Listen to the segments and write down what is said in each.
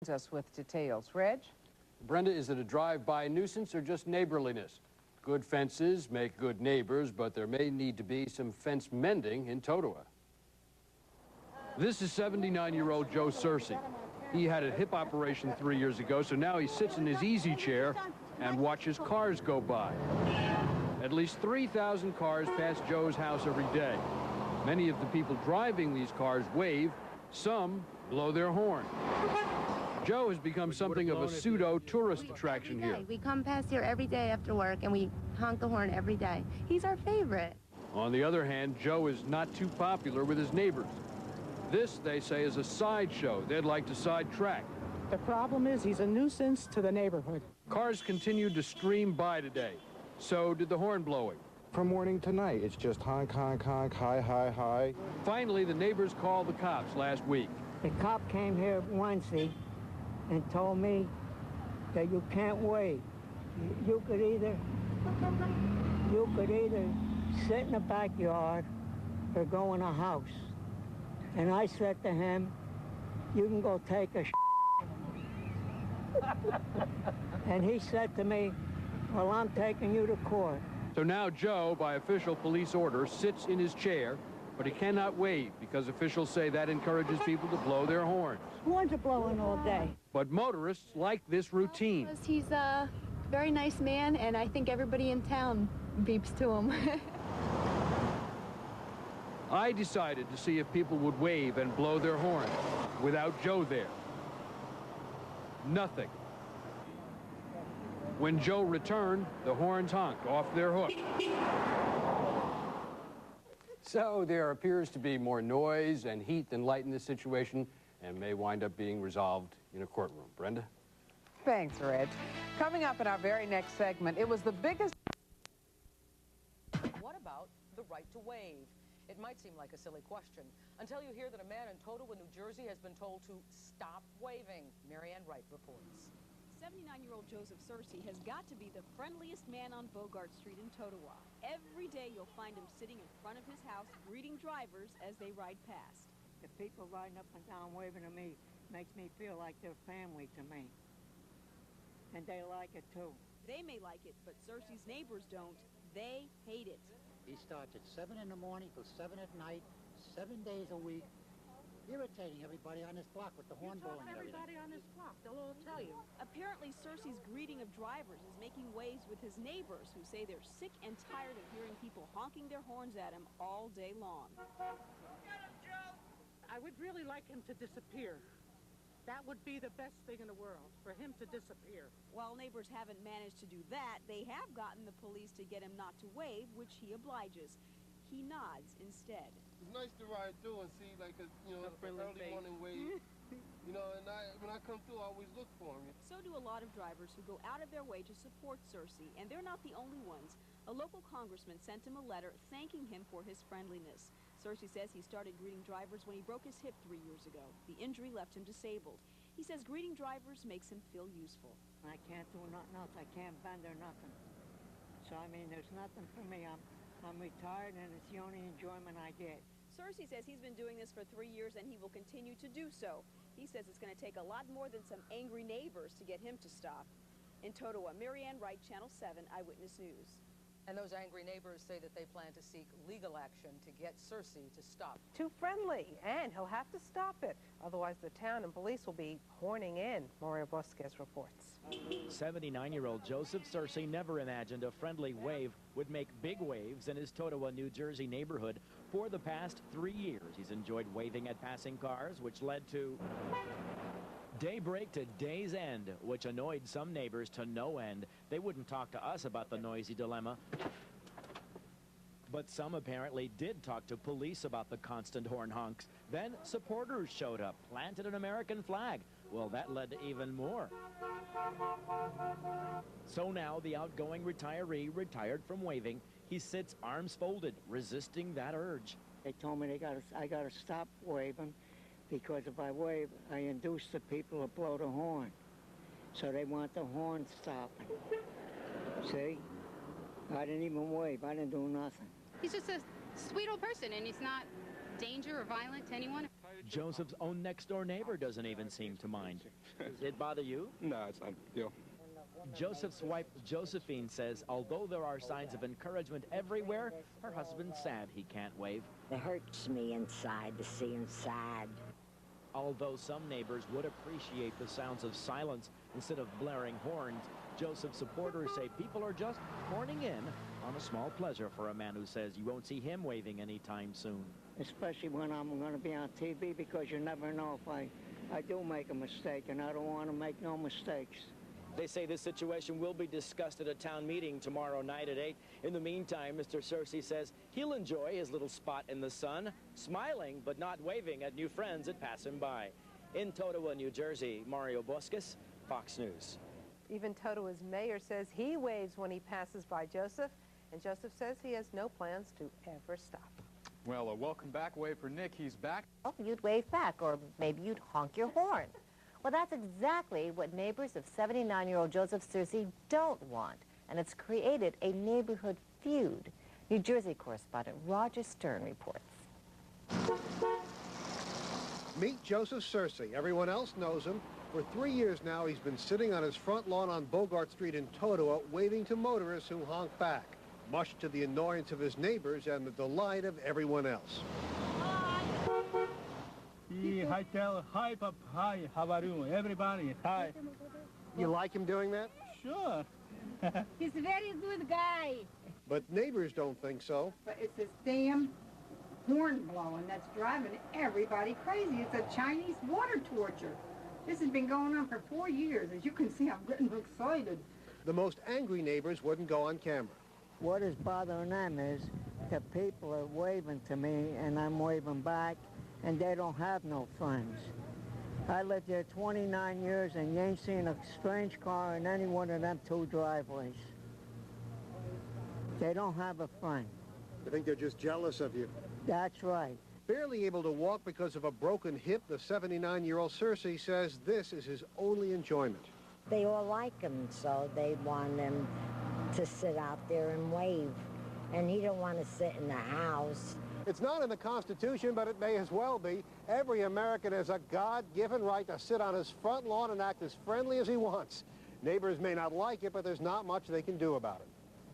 us with details. Reg? Brenda, is it a drive-by nuisance or just neighborliness? Good fences make good neighbors, but there may need to be some fence mending in Totowa. This is 79-year-old Joe Cerce. He had a hip operation 3 years ago, so now he sits in his easy chair and watches cars go by. At least 3,000 cars pass Joe's house every day. Many of the people driving these cars wave, some blow their horn. Joe has become something of a pseudo-tourist attraction here. We come past here every day after work, and we honk the horn every day. He's our favorite. On the other hand, Joe is not too popular with his neighbors. This, they say, is a sideshow they'd like to sidetrack. The problem is he's a nuisance to the neighborhood. Cars continued to stream by today. So did the horn blowing. From morning to night, it's just honk, honk, honk, hi, hi, hi. Finally, the neighbors called the cops last week. The cop came here Wednesday and told me that you can't wait. You could either sit in the backyard or go in a house. And I said to him, you can go take a And he said to me, well, I'm taking you to court. So now Joe, by official police order, sits in his chair, but he cannot wave because officials say that encourages people to blow their horns. Horns are blowing all day. But motorists like this routine. He's a very nice man, and I think everybody in town beeps to him. I decided to see if people would wave and blow their horns without Joe there. Nothing. When Joe returned, the horns honked off their hook. So there appears to be more noise and heat than light in this situation, and may wind up being resolved in a courtroom. Brenda? Thanks, Reg. Coming up in our very next segment, it was the biggest... What about the right to wave? It might seem like a silly question until you hear that a man in Totowa, New Jersey has been told to stop waving. Marianne Wright reports. 79-year-old Joseph Cerce has got to be the friendliest man on Bogart Street in Totowa. Every day you'll find him sitting in front of his house greeting drivers as they ride past. The people riding up and down waving to me makes me feel like they're family to me. And they like it too. They may like it, but Cerce's neighbors don't. They hate it. He starts at 7 in the morning till 7 at night, 7 days a week, irritating everybody on this block with the horn blowing and everything. Everybody on this block, they'll all tell you. Apparently, Cerce's greeting of drivers is making waves with his neighbors, who say they're sick and tired of hearing people honking their horns at him all day long. Get him, Joe! I would really like him to disappear. That would be the best thing in the world, for him to disappear. While neighbors haven't managed to do that, they have gotten the police to get him not to wave, which he obliges. He nods instead. It's nice to ride through and see, like, early morning wave. You know, and when I come through, I always look for him. So do a lot of drivers who go out of their way to support Cerce, and they're not the only ones. A local congressman sent him a letter thanking him for his friendliness. Cerce says he started greeting drivers when he broke his hip 3 years ago. The injury left him disabled. He says greeting drivers makes him feel useful. I can't do nothing else. I can't bend or nothing. So, I mean, there's nothing for me. I'm retired, and it's the only enjoyment I get. Cerce says he's been doing this for 3 years, and he will continue to do so. He says it's going to take a lot more than some angry neighbors to get him to stop. In Totowa, Marianne Wright, Channel 7 Eyewitness News. And those angry neighbors say that they plan to seek legal action to get Cerce to stop. Too friendly, and he'll have to stop it. Otherwise, the town and police will be horning in. Mario Bosquez reports. 79-year-old Joseph Cerce never imagined a friendly wave would make big waves in his Totowa, New Jersey neighborhood. For the past 3 years, he's enjoyed waving at passing cars, which led to daybreak to day's end, which annoyed some neighbors to no end. They wouldn't talk to us about the noisy dilemma. But some apparently did talk to police about the constant horn honks. Then supporters showed up, planted an American flag. Well, that led to even more. So now the outgoing retiree retired from waving. He sits arms folded, resisting that urge. They told me I gotta stop waving, because if I wave, I induce the people to blow the horn. So they want the horn stopping. See? I didn't even wave. I didn't do nothing. He's just a sweet old person, and he's not danger or violent to anyone. Joseph's own next-door neighbor doesn't even seem to mind. Does it bother you? No, it's not a big deal. Joseph's wife, Josephine, says although there are signs of encouragement everywhere, her husband's sad he can't wave. It hurts me inside to see him sad. Although some neighbors would appreciate the sounds of silence instead of blaring horns, Joseph's supporters say people are just horning in on a small pleasure for a man who says you won't see him waving anytime soon. Especially when I'm going to be on TV, because you never know if I do make a mistake, and I don't want to make no mistakes. They say this situation will be discussed at a town meeting tomorrow night at 8. In the meantime, Mr. Cerce says he'll enjoy his little spot in the sun, smiling but not waving at new friends that pass him by. In Totowa, New Jersey, Mario Bosques, Fox News. Even Totowa's mayor says he waves when he passes by Joseph, and Joseph says he has no plans to ever stop. Well, a welcome back wave for Nick. He's back. Oh, you'd wave back, or maybe you'd honk your horn. Well, that's exactly what neighbors of 79-year-old Joseph Cerce don't want, and it's created a neighborhood feud. New Jersey correspondent Roger Stern reports. Meet Joseph Cerce. Everyone else knows him. For 3 years now, he's been sitting on his front lawn on Bogart Street in Totowa, waving to motorists who honk back, much to the annoyance of his neighbors and the delight of everyone else. Hi, tell, hi, Pop, hi, how are you? Everybody, hi. You like him doing that? Sure. He's a very good guy. But neighbors don't think so. But it's this damn horn blowing that's driving everybody crazy. It's a Chinese water torture. This has been going on for 4 years. As you can see, I'm getting excited. The most angry neighbors wouldn't go on camera. What is bothering them is the people are waving to me, and I'm waving back, and they don't have no friends. I lived there 29 years, and you ain't seen a strange car in any one of them 2 driveways. They don't have a friend. I think they're just jealous of you. That's right. Barely able to walk because of a broken hip, the 79-year-old Cerce says this is his only enjoyment. They all like him, so they want him to sit out there and wave. And he don't want to sit in the house. It's not in the Constitution, but it may as well be. Every American has a God-given right to sit on his front lawn and act as friendly as he wants. Neighbors may not like it, but there's not much they can do about it.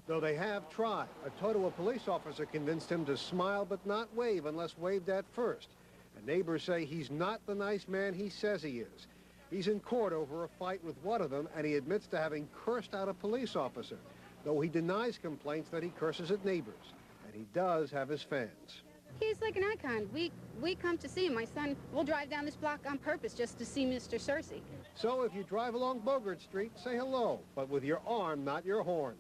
Though they have tried. A Totowa police officer convinced him to smile but not wave unless waved at first. And neighbors say he's not the nice man he says he is. He's in court over a fight with one of them, and he admits to having cursed out a police officer, though he denies complaints that he curses at neighbors. And he does have his fans. He's like an icon. We come to see him. My son will drive down this block on purpose just to see Mr. Cerce. So if you drive along Bogart Street, say hello, but with your arm, not your horn.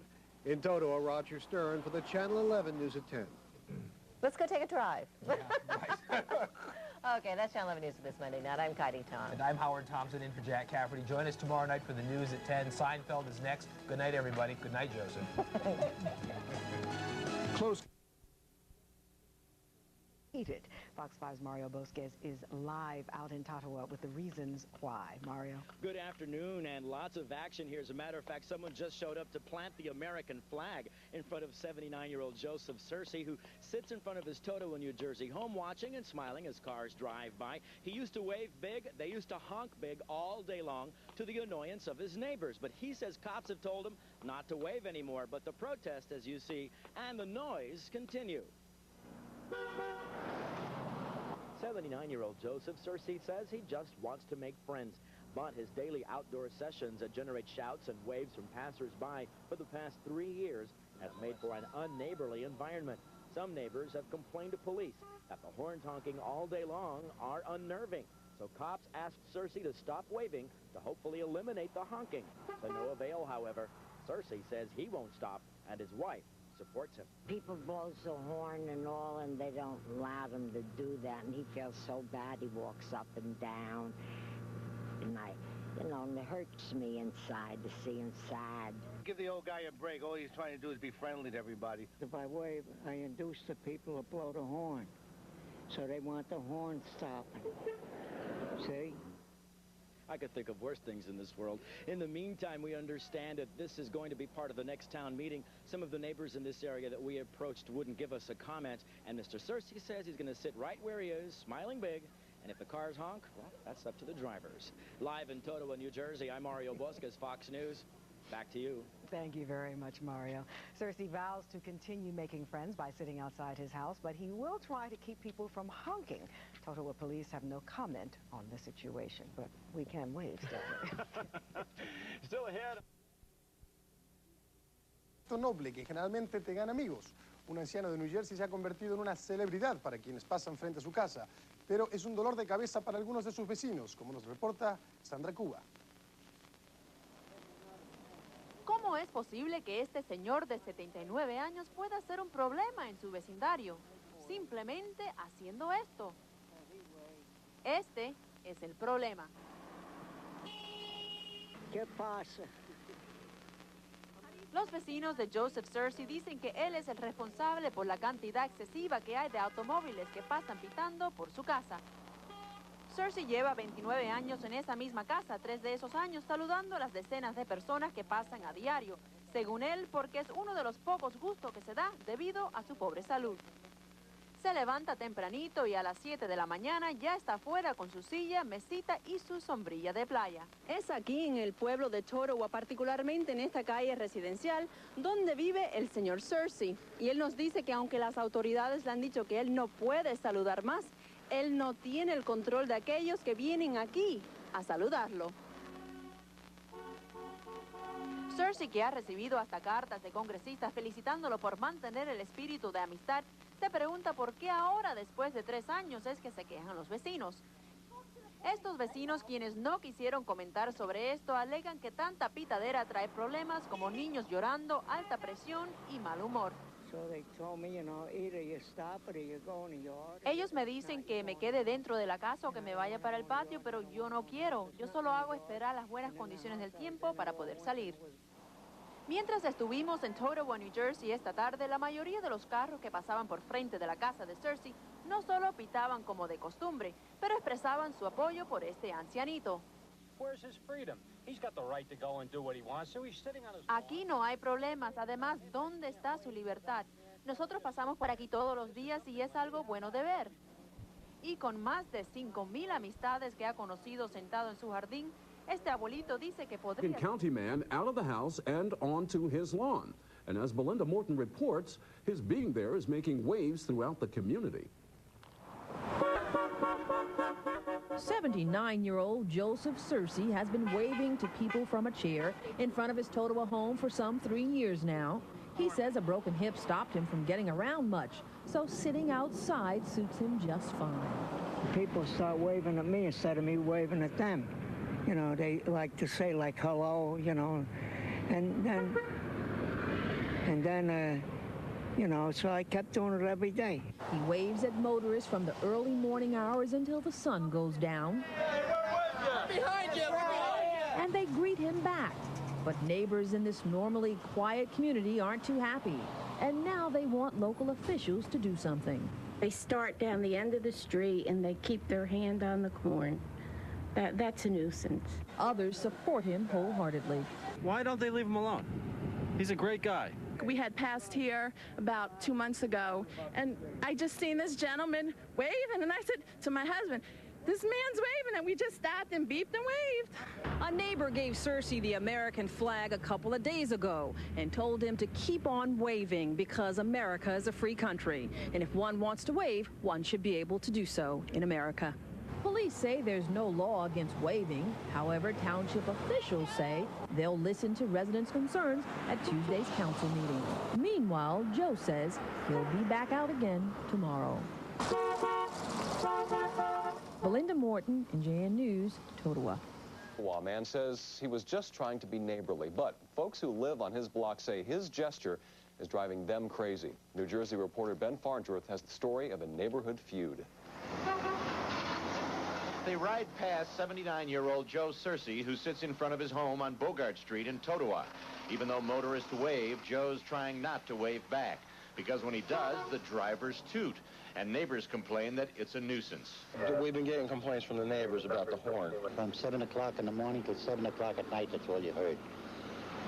In Totowa, Roger Stern for the Channel 11 News at 10. Let's go take a drive. Yeah, right. Okay, that's Channel 11 News for this Monday night. I'm Katie Tom. And I'm Howard Thompson in for Jack Cafferty. Join us tomorrow night for the news at 10. Seinfeld is next. Good night, everybody. Good night, Joseph. Close. It. Fox 5's Mario Bosques is live out in Totowa with the reasons why. Mario. Good afternoon, and lots of action here. As a matter of fact, someone just showed up to plant the American flag in front of 79-year-old Joseph Cerce, who sits in front of his Totowa, New Jersey home, watching and smiling as cars drive by. He used to wave big. They used to honk big all day long to the annoyance of his neighbors. But he says cops have told him not to wave anymore. But the protest, as you see, and the noise continue. 79-year-old Joseph Cerce says he just wants to make friends, but his daily outdoor sessions that generate shouts and waves from passers-by for the past 3 years have made for an unneighborly environment. Some neighbors have complained to police that the horns honking all day long are unnerving. So cops asked Cerce to stop waving to hopefully eliminate the honking. To no avail, however. Cerce says he won't stop, and his wife supports him. People blows the horn and all, and they don't allow them to do that, and he feels so bad. He walks up and down, and and it hurts me inside to see him sad. Give the old guy a break. All he's trying to do is be friendly to everybody. If I wave, I induce the people to blow the horn. So they want the horn stopping. See? I could think of worse things in this world. In the meantime, we understand that this is going to be part of the next town meeting. Some of the neighbors in this area that we approached wouldn't give us a comment, and Mr. Cerce says he's going to sit right where he is, smiling big, And if the cars honk, well, that's up to the drivers. Live in Totowa, New Jersey, I'm Mario Bosques, Fox News. Back to you. Thank you very much, Mario. Cerce vows to continue making friends by sitting outside his house, but he will try to keep people from honking. Totowa police have no comment on the situation, but we can wave, still. Still ahead. Noble que generalmente te gana amigos. Un anciano de New Jersey se ha convertido en una celebridad para quienes pasan frente a su casa, pero es un dolor de cabeza para algunos de sus vecinos, como nos reporta Sandra Cuba. ¿Cómo es posible que este señor de 79 años pueda ser un problema en su vecindario? Simplemente haciendo esto. Este es el problema. ¿Qué pasa? Los vecinos de Joseph Cerce dicen que él es el responsable por la cantidad excesiva que hay de automóviles que pasan pitando por su casa. Cerce lleva 29 años en esa misma casa, 3 de esos años saludando a las decenas de personas que pasan a diario, según él, porque es uno de los pocos gustos que se da debido a su pobre salud. Se levanta tempranito y a las 7 de la mañana ya está afuera con su silla, mesita y su sombrilla de playa. Es aquí en el pueblo de Totowa, particularmente en esta calle residencial, donde vive el señor Cerce. Y él nos dice que aunque las autoridades le han dicho que él no puede saludar más, él no tiene el control de aquellos que vienen aquí a saludarlo. Cerce, que ha recibido hasta cartas de congresistas felicitándolo por mantener el espíritu de amistad, se pregunta por qué ahora, después de 3 años, es que se quejan los vecinos. Estos vecinos, quienes no quisieron comentar sobre esto, alegan que tanta pitadera trae problemas como niños llorando, alta presión y mal humor. Ellos me dicen que me quede dentro de la casa o que me vaya para el patio, pero yo no quiero. Yo solo hago esperar las buenas condiciones del tiempo para poder salir. Mientras estuvimos en Totowa, New Jersey esta tarde, la mayoría de los carros que pasaban por frente de la casa de Cerce no solo pitaban como de costumbre, pero expresaban su apoyo por este ancianito. Aquí no hay problemas. Además, ¿dónde está su libertad? Nosotros pasamos por aquí todos los días y es algo bueno de ver. Y con más de 5,000 amistades que ha conocido sentado en su jardín, este abuelito dice que podría... County man out of the house and onto his lawn. And as Belinda Morton reports, his being there is making waves throughout the community. 79-year-old Joseph Cerce has been waving to people from a chair in front of his Totowa home for some 3 years now. He says a broken hip stopped him from getting around much, so sitting outside suits him just fine. People start waving at me instead of me waving at them. You know, they like to say, like, hello, you know, and then, you know, so I kept doing it every day. He waves at motorists from the early morning hours until the sun goes down. Hey, we're with you! Behind you! We're behind you! And they greet him back. But neighbors in this normally quiet community aren't too happy. And now they want local officials to do something. They start down the end of the street and they keep their hand on the corn. That's a nuisance. Others support him wholeheartedly. Why don't they leave him alone? He's a great guy. We had passed here about 2 months ago, and I just seen this gentleman waving, and I said to my husband, this man's waving, and we just stopped and beeped and waved. A neighbor gave Cerce the American flag a couple of days ago and told him to keep on waving because America is a free country. And if one wants to wave, one should be able to do so in America. Police say there's no law against waving. However, township officials say they'll listen to residents' concerns at Tuesday's council meeting. Meanwhile, Joe says he'll be back out again tomorrow. Belinda Morton, NJN News, Totowa. A man says he was just trying to be neighborly, but folks who live on his block say his gesture is driving them crazy. New Jersey reporter Ben Farnsworth has the story of a neighborhood feud. They ride past 79-year-old Joe Cerce, who sits in front of his home on Bogart Street in Totowa. Even though motorists wave, Joe's trying not to wave back, because when he does, the drivers toot, and neighbors complain that it's a nuisance. We've been getting complaints from the neighbors about the horn. From 7 o'clock in the morning till 7 o'clock at night, that's all you heard.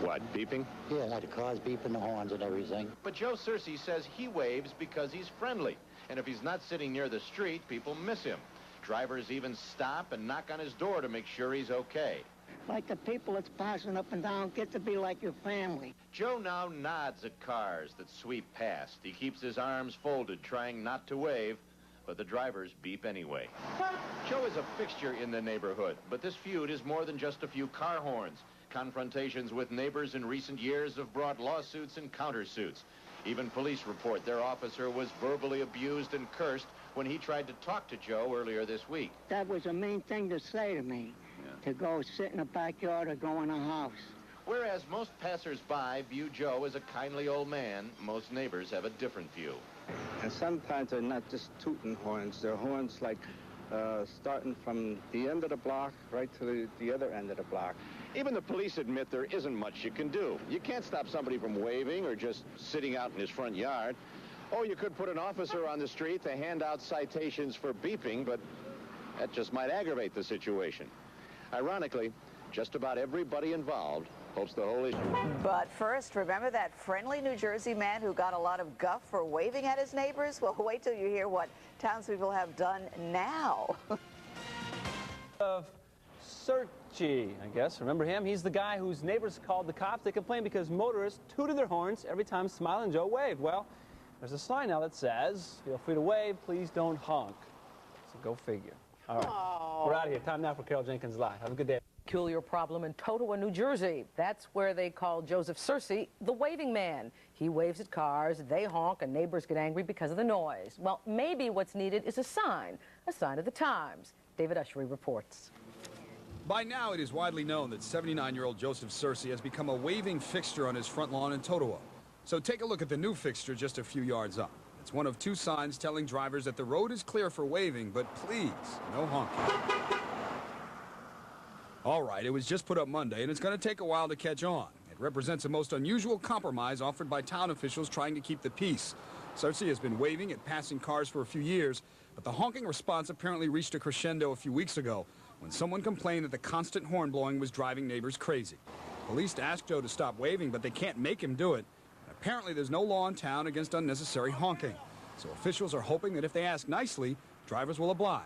What, beeping? Yeah, the cars beeping, the horns and everything. But Joe Cerce says he waves because he's friendly, and if he's not sitting near the street, people miss him. Drivers even stop and knock on his door to make sure he's okay. Like the people that's passing up and down get to be like your family. Joe now nods at cars that sweep past. He keeps his arms folded, trying not to wave, but the drivers beep anyway. Joe is a fixture in the neighborhood, but this feud is more than just a few car horns. Confrontations with neighbors in recent years have brought lawsuits and countersuits. Even police report their officer was verbally abused and cursed when he tried to talk to Joe earlier this week. That was a mean thing to say to me, to go sit in the backyard or go in a house. Whereas most passers-by view Joe as a kindly old man, most neighbors have a different view. And sometimes they're not just tooting horns. They're horns like starting from the end of the block right to the other end of the block. Even the police admit there isn't much you can do. You can't stop somebody from waving or just sitting out in his front yard. Oh, you could put an officer on the street to hand out citations for beeping, but that just might aggravate the situation. Ironically, just about everybody involved hopes the whole issue. But first, remember that friendly New Jersey man who got a lot of guff for waving at his neighbors? Well, wait till you hear what townspeople have done now. Of Cerce, I guess. Remember him? He's the guy whose neighbors called the cops. They complained because motorists tooted their horns every time Smiling Joe waved. Well, there's a sign now that says, feel free to wave, please don't honk. So go figure. All right, we're out of here. Time now for Carol Jenkins Live. Have a good day. Peculiar problem in Totowa, New Jersey. That's where they call Joseph Cerce the waving man. He waves at cars, they honk, and neighbors get angry because of the noise. Well, maybe what's needed is a sign of the times. David Ushery reports. By now, it is widely known that 79-year-old Joseph Cerce has become a waving fixture on his front lawn in Totowa. So take a look at the new fixture just a few yards up. It's one of two signs telling drivers that the road is clear for waving, but please, no honking. All right, it was just put up Monday, and it's going to take a while to catch on. It represents a most unusual compromise offered by town officials trying to keep the peace. Cerce has been waving at passing cars for a few years, but the honking response apparently reached a crescendo a few weeks ago when someone complained that the constant horn blowing was driving neighbors crazy. Police asked Joe to stop waving, but they can't make him do it. And apparently there's no law in town against unnecessary honking. So officials are hoping that if they ask nicely, drivers will oblige.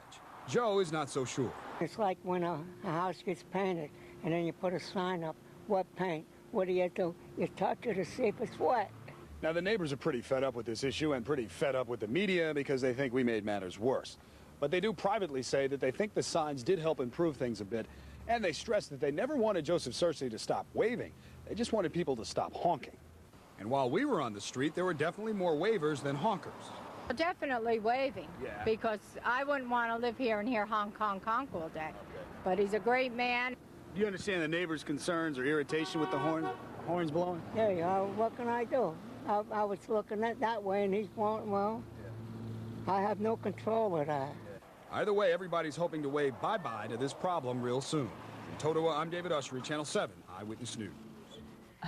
Joe is not so sure. It's like when a house gets painted and then you put a sign up, wet paint. What do? You touch it to see if it's wet. Now, the neighbors are pretty fed up with this issue and pretty fed up with the media because they think we made matters worse. But they do privately say that they think the signs did help improve things a bit, and they stress that they never wanted Joseph Cerce to stop waving. They just wanted people to stop honking. And while we were on the street, there were definitely more wavers than honkers. Definitely waving, yeah, because I wouldn't want to live here and hear honk, honk, honk all day. Okay. But he's a great man. Do you understand the neighbors' concerns or irritation with the horns blowing? Yeah, what can I do? I was looking at that way, and he's going, well, yeah. I have no control of that. Yeah. Either way, everybody's hoping to wave bye-bye to this problem real soon. From Totowa, I'm David Ushery, Channel 7 Eyewitness News.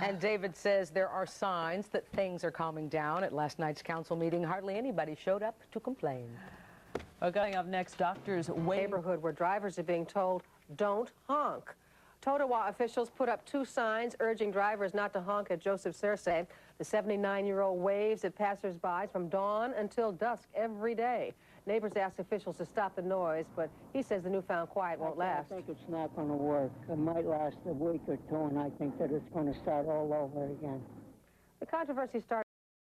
And David says there are signs that things are calming down. At last night's council meeting, hardly anybody showed up to complain. Coming up next, doctors neighborhood where drivers are being told, don't honk. Totowa officials put up two signs urging drivers not to honk at Joseph Cerce. The 79-year-old waves at passers-by from dawn until dusk every day. Neighbors asked officials to stop the noise, but he says the newfound quiet won't last. I think it's not going to work. It might last a week or two, and I think that it's going to start all over again. The controversy started